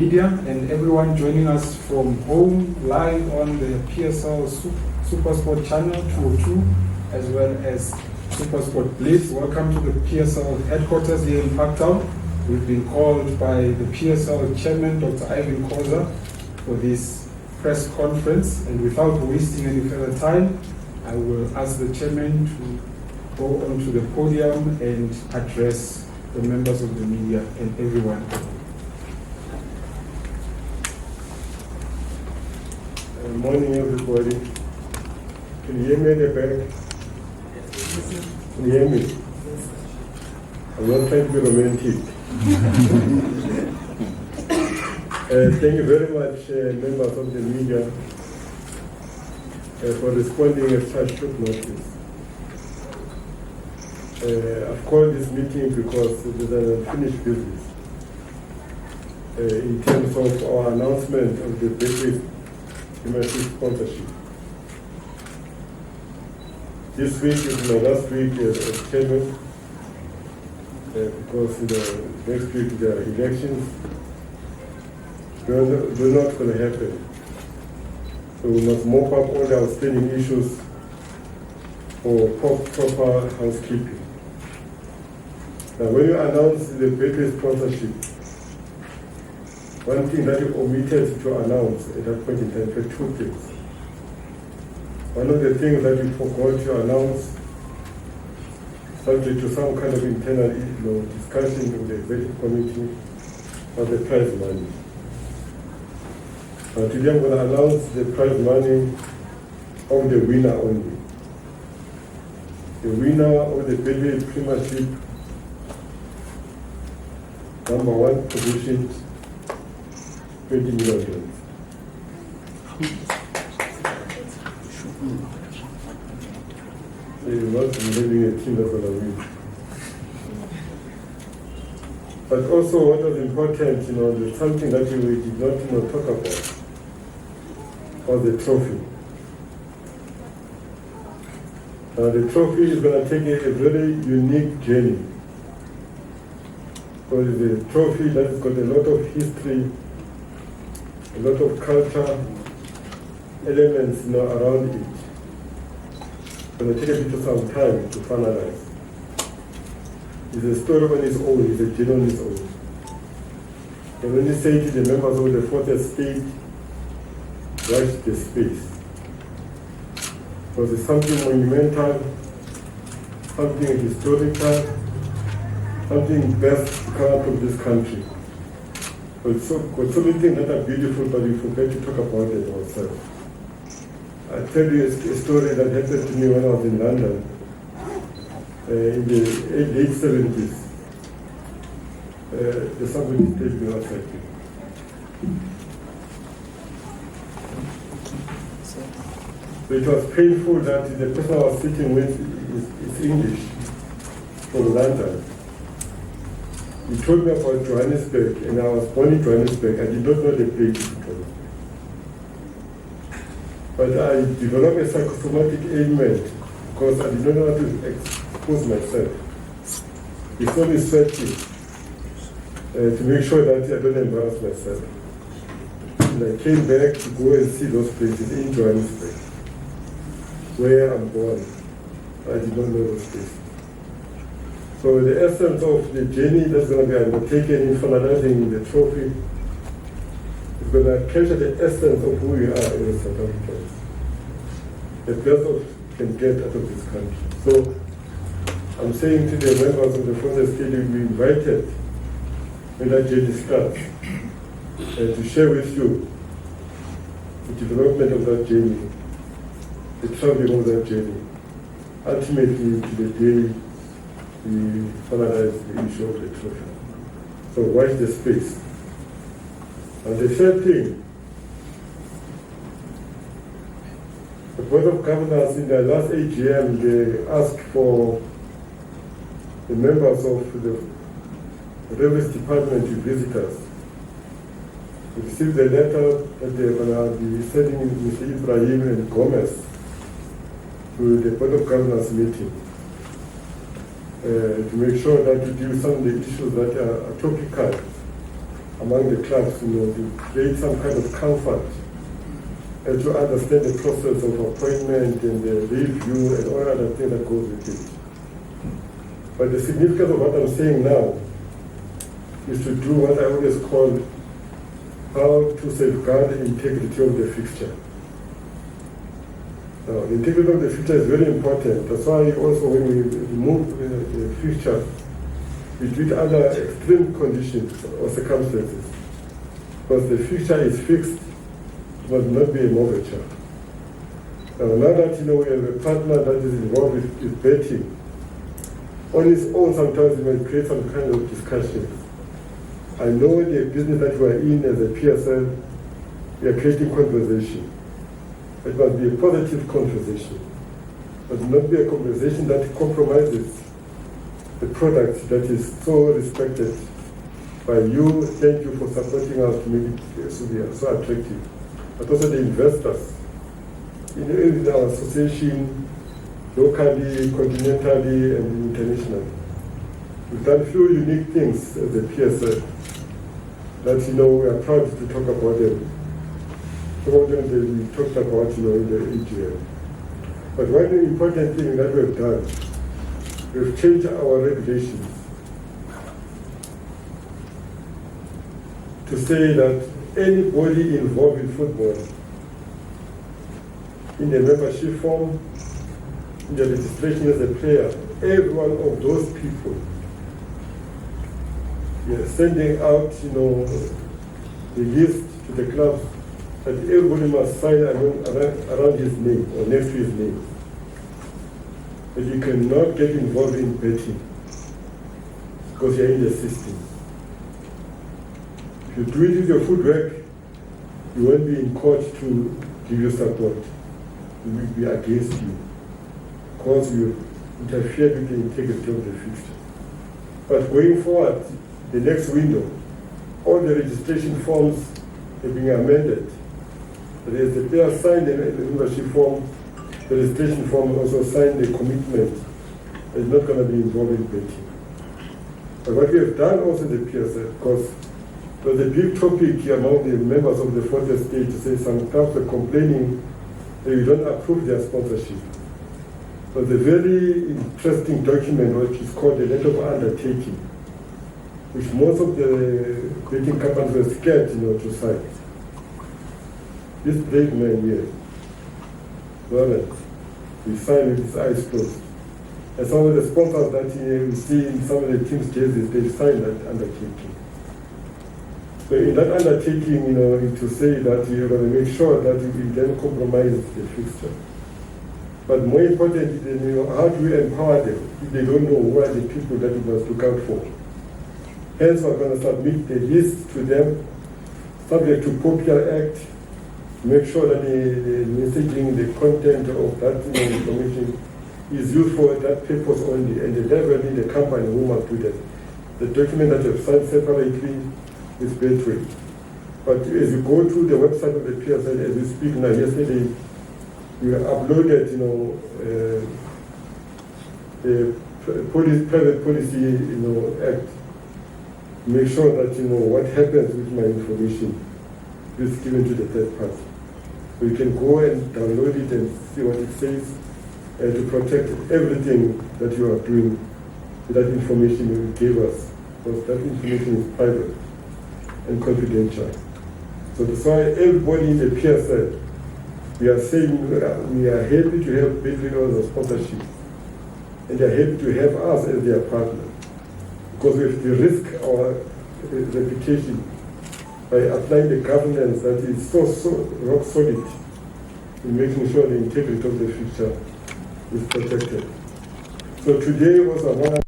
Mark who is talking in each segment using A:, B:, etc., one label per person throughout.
A: media and everyone joining us from home live on the PSL Supersport channel 202 as well as Supersport Blitz. Welcome to the PSL headquarters here in Parktown. We've been called by the PSL chairman, Dr. Irvin Khoza, for this press conference, and without wasting any further time, I will ask the chairman to go onto the podium and address the members of the media and everyone.
B: Good morning, everybody. Can you hear me in the back? Can you hear me? I'm not trying to be romantic. Thank you very much, members of the media, for responding at such short notice. I've called this meeting because it is an unfinished business in terms of our announcement of the Betway Premiership sponsorship. This week is my last week as chairman because next week there are elections. They're not going to happen. So we must mop up all the outstanding issues for proper housekeeping. Now, when you announce the Betway sponsorship, one thing that you omitted to announce at that point in time were two things. One of the things that you forgot to announce, subject to some kind of internal discussion with the executive committee, was the prize money. Today I'm going to announce the prize money of the winner only. The winner of the Betway Premiership number 1 position, 20 million. So you're not having a team that's going to win. But also what was important, there's something that we did not talk about, was the trophy. The trophy is going to take a very unique journey. Because it's a trophy that has got a lot of history, a lot of culture elements around it. It's going to take a bit of some time to finalize. It's a story on its own, it's a journey on its own. And when you say to the members of the fourth estate, watch the space. Because it's something monumental, something historical, something best to come out of this country. But so many things that are beautiful, but we forget to talk about it ourselves. I'll tell you a story that happened to me when I was in London in the late 70s. There's somebody taking me outside. So it was painful that the person I was sitting with is English from London. He told me about Johannesburg, and I was born in Johannesburg. I did not know the place. But I developed a psychosomatic ailment because I did not know how to expose myself. He saw me sweating to make sure that I don't embarrass myself. And I came back to go and see those places in Johannesburg, where I'm born. I did not know those places. So the essence of the journey that's going to be undertaken in finalizing the trophy is going to capture the essence of who we are in South Africans. The best of can get out of this country. So I'm saying to the members of the fourth estate, we invited when that journey starts to share with you the development of that journey, the traveling of that journey, ultimately to the day we finalize the issue of the trophy. So watch the space. And the third thing, the Board of Governors in their last AGM, they asked for the members of the Railways Department to visit us. We received the letter that they're going to be sending Mr. Ibrahim and Gomez to the Board of Governors meeting. to make sure that we deal with some of the issues that are topical among the clubs, to create some kind of comfort and to understand the process of appointment and the review and all other things that goes with it. But the significance of what I'm saying now is to do what I always call how to safeguard the integrity of the fixture. Now, the integrity of the fixture is very important. That's why also when we remove the fixture, we do it under extreme conditions or circumstances. Because the fixture is fixed, it must not be a mortgage. Now that we have a partner that is involved with betting, on its own sometimes it may create some kind of discussion. I know the business that we are in as a PSL, we are creating conversation. It must be a positive conversation. It must not be a conversation that compromises the product that is so respected by you. Thank you for supporting us to make it so attractive. But also the investors in our association, locally, continentally, and internationally. We've done a few unique things as a PSL that we are proud to talk about them. Some of them we talked about in the AGM. But one important thing that we've done, we've changed our regulations to say that anybody involved in football, in the membership form, in the registration as a player, every one of those people, we are sending out, the list to the clubs that everybody must sign around his name or next to his name. But you cannot get involved in betting because you're in the system. If you do it with your footwork, you won't be in court to give you support. It will be against you because you interfered with the integrity of the fixture. But going forward, the next window, all the registration forms are being amended. That is, the player signed the membership form, the registration form also signed the commitment that is not going to be involved in betting. But what we have done also in the PSL, because there was a big topic among the members of the fourth estate to say some clubs are complaining that you don't approve their sponsorship. So the very interesting document which is called the letter of undertaking, which most of the betting companies were scared to sign. This brave man here, Lawrence, he signed with his eyes closed. And some of the sponsors that we see in some of the team's jerseys, they signed that undertaking. So in that undertaking, to say that you're going to make sure that you will then compromise the fixture. But more importantly, how do we empower them if they don't know who are the people that we must look out for? Hence, we're going to submit the list to them, subject to Popular Act, make sure that the messaging, the content of that information is used for that purpose only, and the level in the company who must do that. The document that you've signed separately is Betway. But as you go through the website of the PSL, as we speak now, yesterday, we uploaded, the private policy, act. Make sure that what happens with my information is given to the third party. So you can go and download it and see what it says, and to protect everything that you are doing with that information you gave us, because that information is private and confidential. So that's why everybody in the PSL, we are saying we are happy to have Betway as a sponsorship, and they are happy to have us as their partner, because we have to risk our reputation by applying the governance that is so rock solid in making sure the integrity of the future is protected. So today was a one.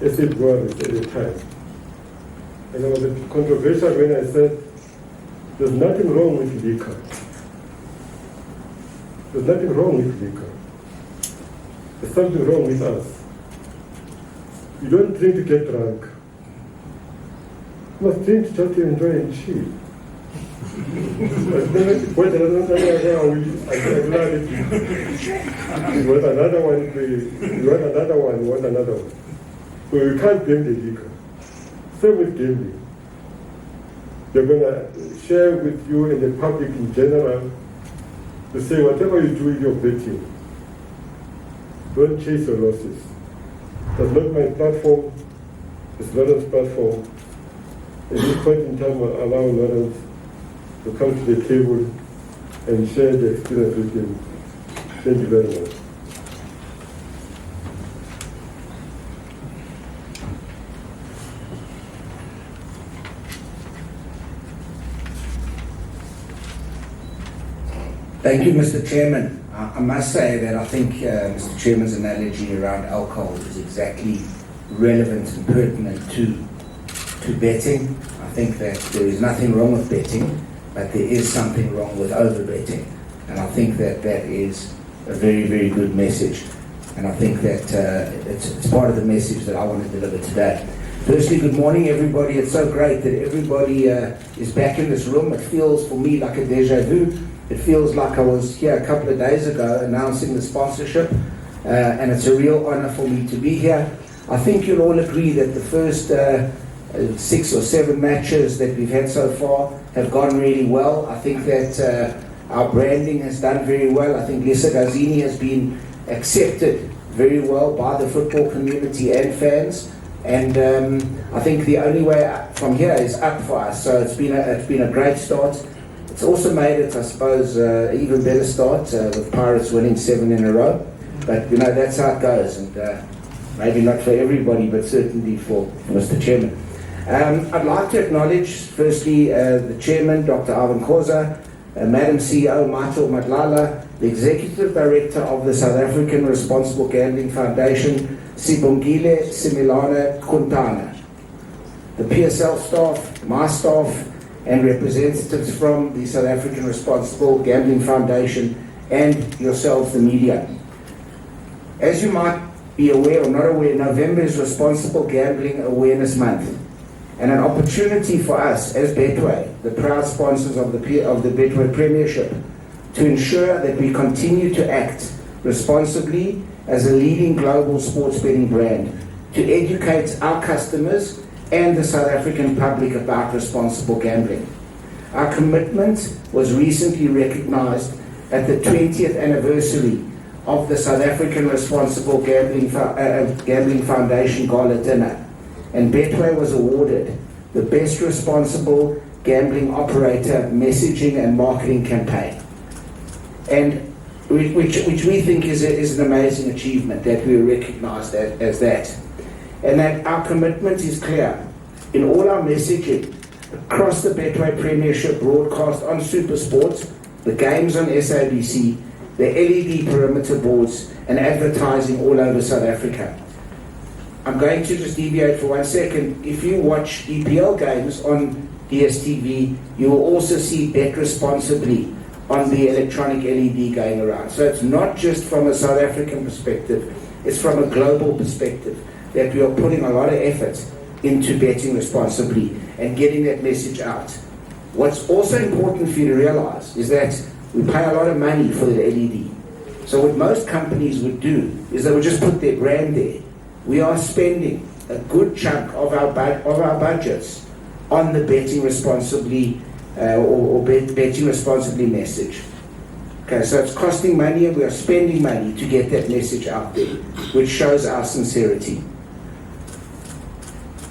B: SA Brothers at the time. And it was controversial when I said There's nothing wrong with liquor. There's nothing wrong with liquor. There's something wrong with us. You don't drink to get drunk. You must drink to just enjoy and chill. But then you want another one, you want another one. So you can't blame the liquor. Same with gambling. They're going to share with you and the public in general to say whatever you do with your betting, don't chase your losses. That's not my platform. It's Lawrence's platform. At this point in time, I'll allow Lawrence to come to the table and share the experience with him. Thank you very much.
C: Thank you, Mr. Chairman. I must say that I think Mr. Chairman's analogy around alcohol is exactly relevant and pertinent to betting. I think that there is nothing wrong with betting, but there is something wrong with over-betting. And I think that that is a very, very good message. And I think that it's part of the message that I want to deliver today. Firstly, good morning, everybody. It's so great that everybody is back in this room. It feels for me like a deja vu. It feels like I was here a couple of days ago announcing the sponsorship, and it's a real honor for me to be here. I think you'll all agree that the first 6 or 7 matches that we've had so far have gone really well. I think that our branding has done very well. I think Lisa Gazzini has been accepted very well by the football community and fans. And I think the only way up from here is up for us. So it's been a great start. It's also made it, I suppose, an even better start with Pirates winning 7 in a row. But, you know, that's how it goes. And maybe not for everybody, but certainly for Mr. Chairman. I'd like to acknowledge, firstly, the Chairman, Dr. Irvin Khoza, Madam CEO, Maito Madlala, the Executive Director of the South African Responsible Gambling Foundation, Sibongile Similana Kuntana, the PSL staff, my staff, and representatives from the South African Responsible Gambling Foundation, and yourselves, the media. As you might be aware or not aware, November is Responsible Gambling Awareness Month, and an opportunity for us as Betway, the proud sponsors of the Betway Premiership, to ensure that we continue to act responsibly as a leading global sports betting brand, to educate our customers and the South African public about responsible gambling. Our commitment was recently recognized at the 20th anniversary of the South African Responsible Gambling Foundation Gala Dinner, and Betway was awarded the Best Responsible Gambling Operator Messaging and Marketing Campaign, and which we think is an amazing achievement that we are recognized as that. And that our commitment is clear in all our messaging across the Betway Premiership broadcast on SuperSport, the games on SABC, the LED perimeter boards, and advertising all over South Africa. I'm going to just deviate for 1 second. If you watch EPL games on DSTV, you will also see Bet Responsibly on the electronic LED going around. So it's not just from a South African perspective, it's from a global perspective that we are putting a lot of effort into betting responsibly and getting that message out. What's also important for you to realize is that we pay a lot of money for the LED. So what most companies would do is they would just put their brand there. We are spending a good chunk of our budgets on the betting responsibly betting responsibly message. Okay, so it's costing money and we are spending money to get that message out there, which shows our sincerity.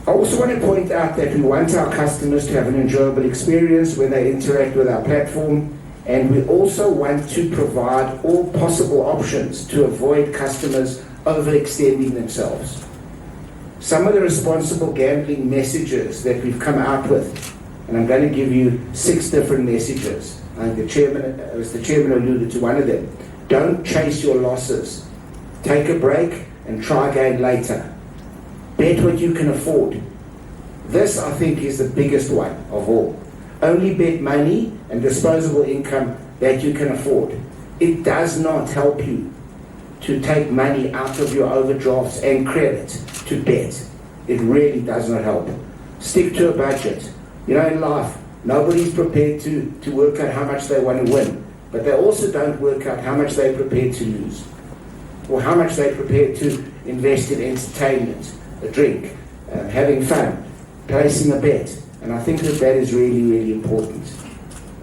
C: I also want to point out that we want our customers to have an enjoyable experience when they interact with our platform, and we also want to provide all possible options to avoid customers overextending themselves. Some of the responsible gambling messages that we've come out with, and I'm going to give you 6 different messages. The chairman alluded to one of them. Don't chase your losses. Take a break and try again later. Bet what you can afford. This, I think, is the biggest one of all. Only bet money and disposable income that you can afford. It does not help you to take money out of your overdrafts and credit to bet. It really does not help. Stick to a budget. You know, in life, nobody's prepared to work out how much they want to win, but they also don't work out how much they're prepared to lose, or how much they're prepared to invest in entertainment, a drink, having fun, placing a bet. And I think that is really, really important.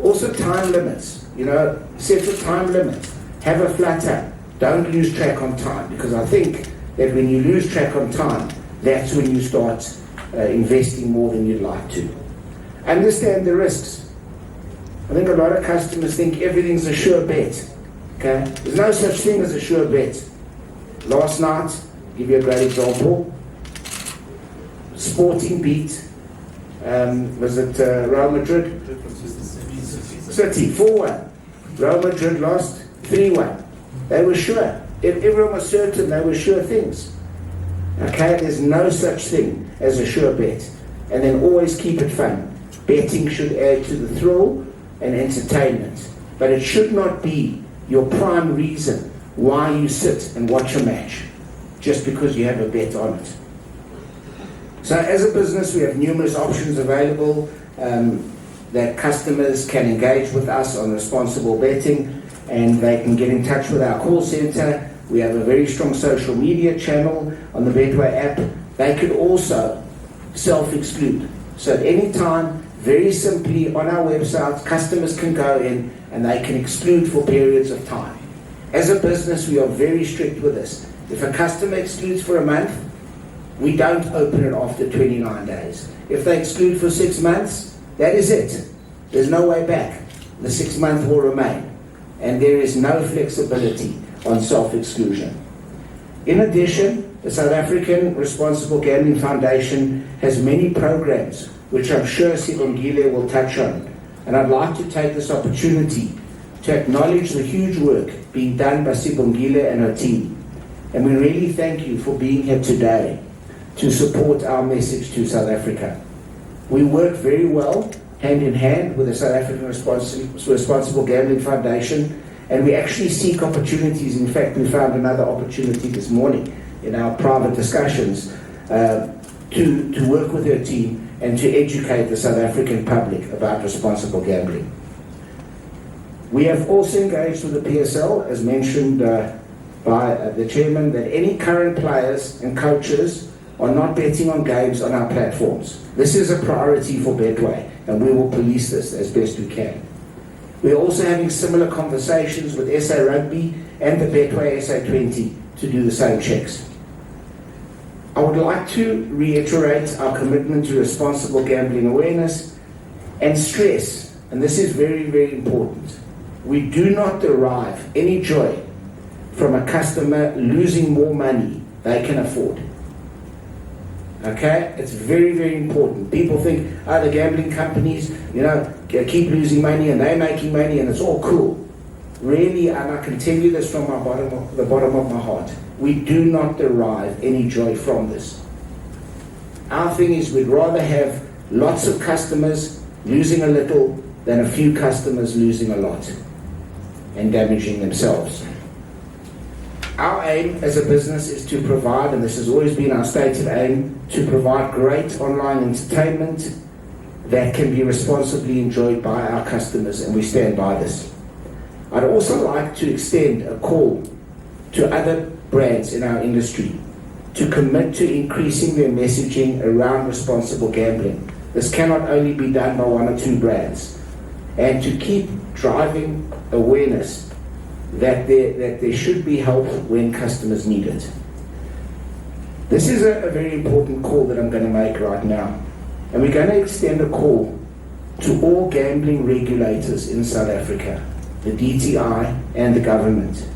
C: Also, time limits. You know, set a time limit. Have a flutter. Don't lose track on time, because I think that when you lose track on time, that's when you start investing more than you'd like to. Understand the risks. I think a lot of customers think everything's a sure bet. Okay? There's no such thing as a sure bet. Last night, I'll give you a great example. Sporting beat, was it Real Madrid? City, 4-1. Real Madrid lost 3-1. They were sure. If everyone was certain, they were sure things. Okay, there's no such thing as a sure bet. And then always keep it fun. Betting should add to the thrill and entertainment. But it should not be your prime reason why you sit and watch a match, just because you have a bet on it. So as a business, we have numerous options available that customers can engage with us on responsible betting, and they can get in touch with our call center. We have a very strong social media channel on the Betway app. They could also self-exclude. So at any time, very simply on our website, customers can go in and they can exclude for periods of time. As a business, we are very strict with this. If a customer excludes for a month, we don't open it after 29 days. If they exclude for 6 months, that is it. There's no way back. The 6 month will remain. And there is no flexibility on self-exclusion. In addition, the South African Responsible Gambling Foundation has many programs, which I'm sure Sibongile will touch on. And I'd like to take this opportunity to acknowledge the huge work being done by Sibongile and her team. And we really thank you for being here today to support our message to South Africa. We work very well, hand in hand, with the South African Responsible Gambling Foundation, and we actually seek opportunities. In fact, we found another opportunity this morning in our private discussions to work with her team and to educate the South African public about responsible gambling. We have also engaged with the PSL, as mentioned by the chairman, that any current players and coaches are not betting on games on our platforms. This is a priority for Betway, and we will police this as best we can. We're also having similar conversations with SA Rugby and the Betway SA20 to do the same checks. I would like to reiterate our commitment to responsible gambling awareness and stress, and this is very, very important. We do not derive any joy from a customer losing more money they can afford. Okay? It's very, very important. People think, the gambling companies, keep losing money and they're making money and it's all cool. Really, and I can tell you this from the bottom of my heart, we do not derive any joy from this. Our thing is, we'd rather have lots of customers losing a little than a few customers losing a lot and damaging themselves. Our aim as a business is to provide, and this has always been our stated aim, to provide great online entertainment that can be responsibly enjoyed by our customers, and we stand by this. I'd also like to extend a call to other brands in our industry to commit to increasing their messaging around responsible gambling. This cannot only be done by 1 or 2 brands, and to keep driving awareness that there should be help when customers need it. This is a very important call that I'm going to make right now. And we're going to extend a call to all gambling regulators in South Africa, the DTI and the government,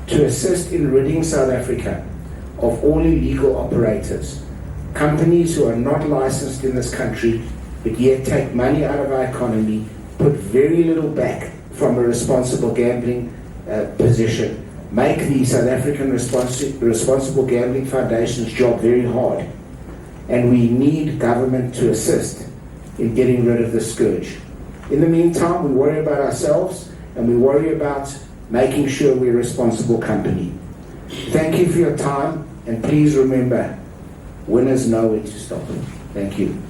C: to assist in ridding South Africa of all illegal operators, companies who are not licensed in this country, but yet take money out of our economy, put very little back from a responsible gambling position, make the South African Responsible Gambling Foundation's job very hard. And we need government to assist in getting rid of this scourge. In the meantime, we worry about ourselves and we worry about making sure we're a responsible company. Thank you for your time, and please remember, winners know where to stop. Thank you.